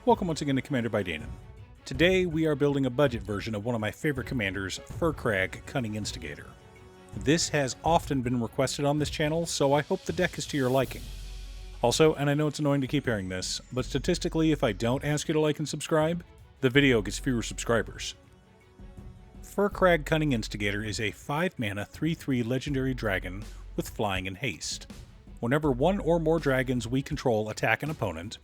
Welcome once again to Commander by Danon. Today we are building a budget version of one of my favorite commanders, Firkraag, Cunning Instigator. This has often been requested on this channel, so I hope the deck is to your liking. Also, and I know it's annoying to keep hearing this, but statistically if I don't ask you to like and subscribe, the video gets fewer subscribers. Firkraag Cunning Instigator is a 5-mana 3/3 legendary dragon with flying and haste. Whenever one or more dragons we control attack an opponent,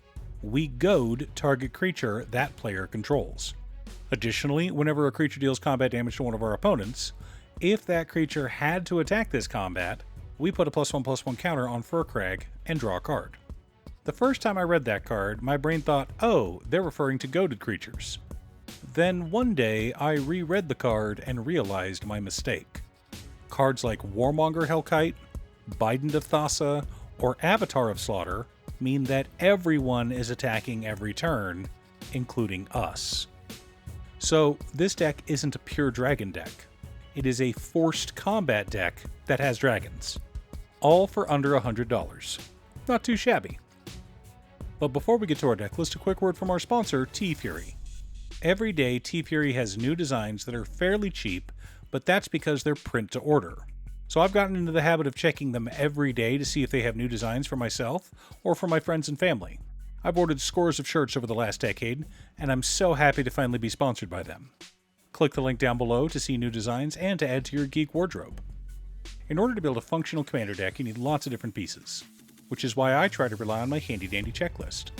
we goad target creature that player controls. Additionally, whenever a creature deals combat damage to one of our opponents, if that creature had to attack this combat, we put a +1/+1 counter on Firkraag and draw a card. The first time I read that card, my brain thought, oh, they're referring to goaded creatures. Then one day, I reread the card and realized my mistake. Cards like Warmonger Hellkite, Bident of Thassa, or Avatar of Slaughter mean that everyone is attacking every turn, including us. So this deck isn't a pure dragon deck. It is a forced combat deck that has dragons. All for under $100. Not too shabby. But before we get to our deck list, a quick word from our sponsor, T-Fury. Every day, T-Fury has new designs that are fairly cheap, but that's because they're print to order. So I've gotten into the habit of checking them every day to see if they have new designs for myself or for my friends and family. I've ordered scores of shirts over the last decade, and I'm so happy to finally be sponsored by them. Click the link down below to see new designs and to add to your geek wardrobe. In order to build a functional commander deck, you need lots of different pieces, which is why I try to rely on my handy-dandy checklist.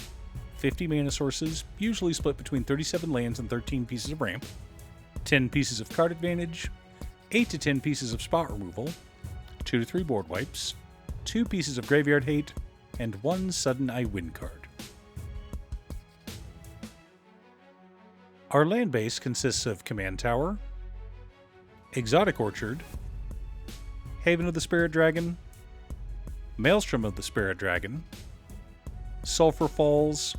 50 mana sources, usually split between 37 lands and 13 pieces of ramp, 10 pieces of card advantage, 8 to 10 pieces of spot removal, 2 to 3 board wipes, 2 pieces of graveyard hate, and 1 sudden I win card. Our land base consists of Command Tower, Exotic Orchard, Haven of the Spirit Dragon, Maelstrom of the Spirit Dragon, Sulphur Falls,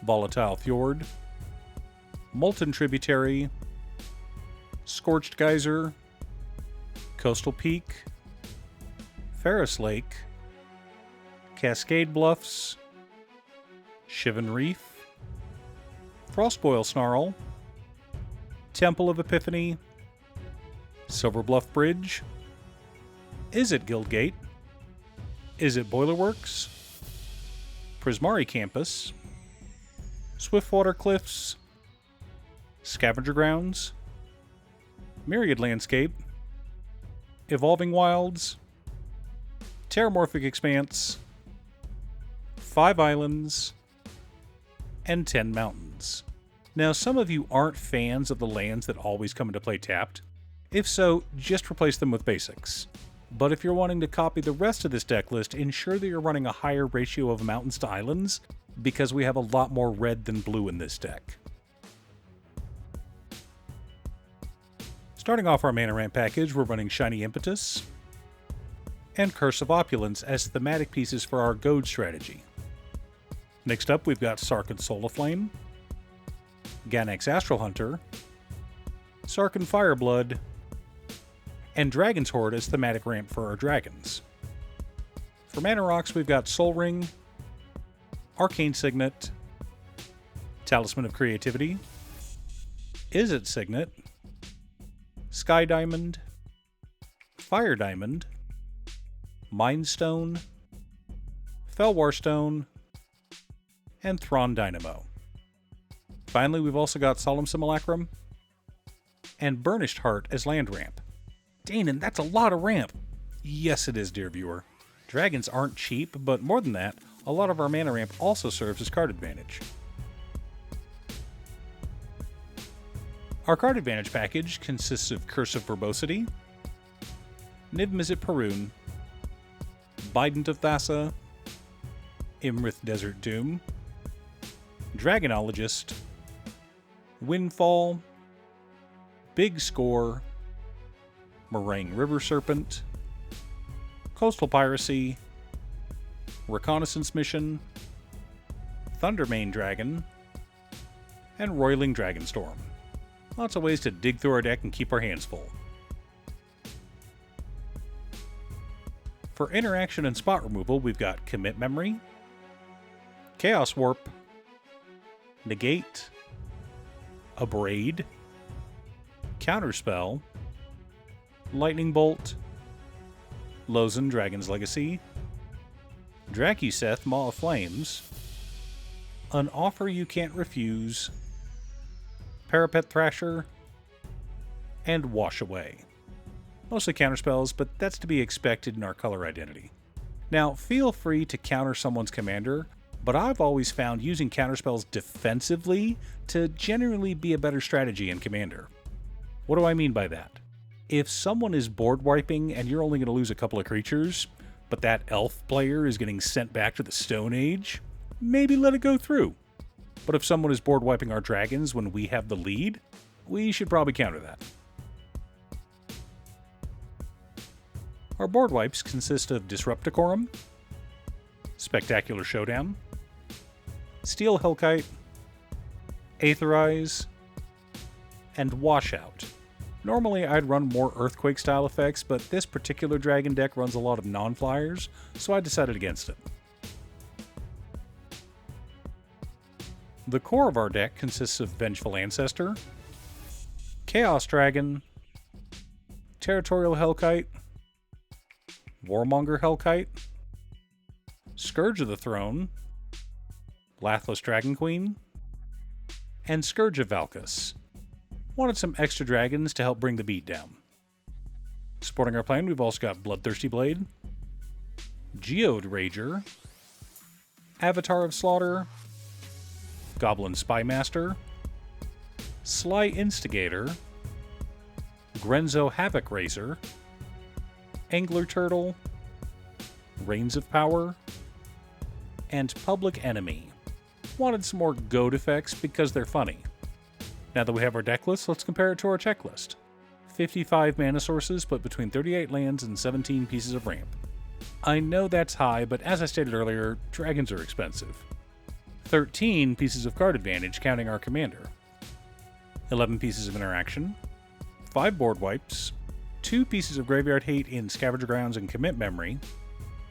Volatile Fjord, Molten Tributary, Scorched Geyser, Coastal Peak, Ferris Lake, Cascade Bluffs, Shivan Reef, Frostboil Snarl, Temple of Epiphany, Silver Bluff Bridge, Is It Guildgate, Is It Boilerworks, Prismari Campus, Swiftwater Cliffs, Scavenger Grounds, Myriad Landscape, Evolving Wilds, Terramorphic Expanse, 5 Islands, and 10 Mountains. Now, some of you aren't fans of the lands that always come into play tapped. If so, just replace them with basics. But if you're wanting to copy the rest of this deck list, ensure that you're running a higher ratio of mountains to islands, because we have a lot more red than blue in this deck. Starting off our mana ramp package, we're running Shiny Impetus and Curse of Opulence as thematic pieces for our goad strategy. Next up, we've got Sarkhan Soulflame, Ganax Astral Hunter, Sarkhan Fireblood, and Dragon's Horde as thematic ramp for our dragons. For mana rocks, we've got Soul Ring, Arcane Signet, Talisman of Creativity, Is It Signet, Sky Diamond, Fire Diamond, Mind Stone, Felwar Stone, and Thrawn Dynamo. Finally, we've also got Solemn Simulacrum and Burnished Heart as land ramp. Danon, that's a lot of ramp! Yes, it is, dear viewer. Dragons aren't cheap, but more than that, a lot of our mana ramp also serves as card advantage. Our card advantage package consists of Curse of Verbosity, Niv-Mizzet Parun, Bident of Thassa, Imrith Desert Doom, Dragonologist, Windfall, Big Score, Meringue River Serpent, Coastal Piracy, Reconnaissance Mission, Thundermane Dragon, and Roiling Dragonstorm. Lots of ways to dig through our deck and keep our hands full. For interaction and spot removal, we've got Commit Memory, Chaos Warp, negate, abrade, counterspell, lightning bolt, Lozen, Dragon's Legacy, Dracuseth, Maw of Flames, an offer you can't refuse, Parapet Thrasher, and Wash Away. Mostly counterspells, but that's to be expected in our color identity. Now, feel free to counter someone's commander, but I've always found using counterspells defensively to generally be a better strategy in Commander. What do I mean by that? If someone is board wiping and you're only going to lose a couple of creatures, but that elf player is getting sent back to the Stone Age, maybe let it go through. But if someone is board wiping our dragons when we have the lead, we should probably counter that. Our board wipes consist of Disrupt Decorum, Spectacular Showdown, Steel Hellkite, Aetherize, and Washout. Normally I'd run more Earthquake style effects, but this particular dragon deck runs a lot of non-flyers, so I decided against it. The core of our deck consists of Vengeful Ancestor, Chaos Dragon, Territorial Hellkite, Warmonger Hellkite, Scourge of the Throne, Lathless Dragon Queen, and Scourge of Valkus. Wanted some extra dragons to help bring the beat down. Supporting our plan, we've also got Bloodthirsty Blade, Geode Rager, Avatar of Slaughter, Goblin Spymaster, Sly Instigator, Grenzo Havoc Racer, Angler Turtle, Reigns of Power, and Public Enemy. Wanted some more goat effects because they're funny. Now that we have our deck list, let's compare it to our checklist. 55 mana sources, but between 38 lands and 17 pieces of ramp. I know that's high, but as I stated earlier, dragons are expensive. 13 pieces of card advantage, counting our commander. 11 pieces of interaction. 5 board wipes. 2 pieces of graveyard hate in Scavenger Grounds and Commit Memory.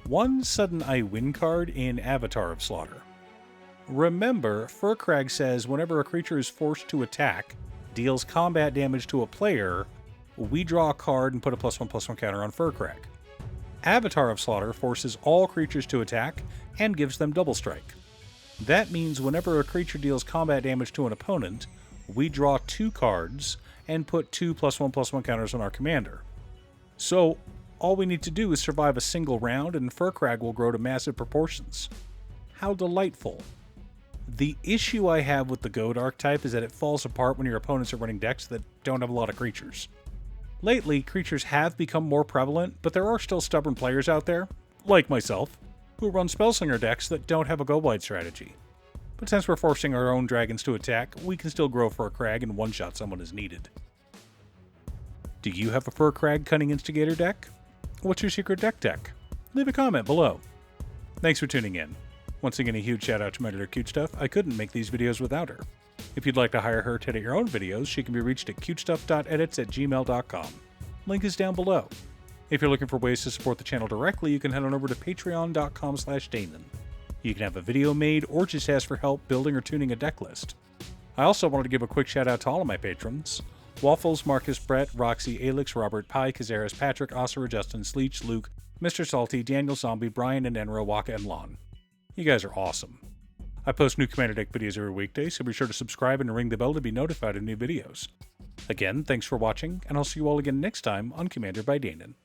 1 sudden I win card in Avatar of Slaughter. Remember, Firkraag says whenever a creature is forced to attack, deals combat damage to a player, we draw a card and put a +1/+1 counter on Firkraag. Avatar of Slaughter forces all creatures to attack and gives them double strike. That means whenever a creature deals combat damage to an opponent, we draw 2 cards and put 2 +1/+1 counters on our commander. So, all we need to do is survive a single round and Firkraag will grow to massive proportions. How delightful. The issue I have with the Goat archetype is that it falls apart when your opponents are running decks that don't have a lot of creatures. Lately, creatures have become more prevalent, but there are still stubborn players out there, like myself, who run Spellslinger decks that don't have a go-wide strategy. But since we're forcing our own dragons to attack, we can still grow Firkraag and one-shot someone as needed. Do you have a Firkraag Cunning Instigator deck? What's your secret deck? Leave a comment below. Thanks for tuning in. Once again, a huge shout out to my editor Cute Stuff. I couldn't make these videos without her. If you'd like to hire her to edit your own videos, she can be reached at cutestuff.edits@gmail.com. Link is down below. If you're looking for ways to support the channel directly, you can head on over to patreon.com/Damon. You can have a video made or just ask for help building or tuning a deck list. I also wanted to give a quick shout out to all of my patrons: Waffles, Marcus, Brett, Roxy, Alix, Robert, Pi, Kazaris, Patrick, Osira, Justin, Sleech, Luke, Mr. Salty, Daniel Zombie, Brian, and Enro, Waka, and Lon. You guys are awesome. I post new Commander deck videos every weekday, so be sure to subscribe and ring the bell to be notified of new videos. Again, thanks for watching, and I'll see you all again next time on Commander by Danon.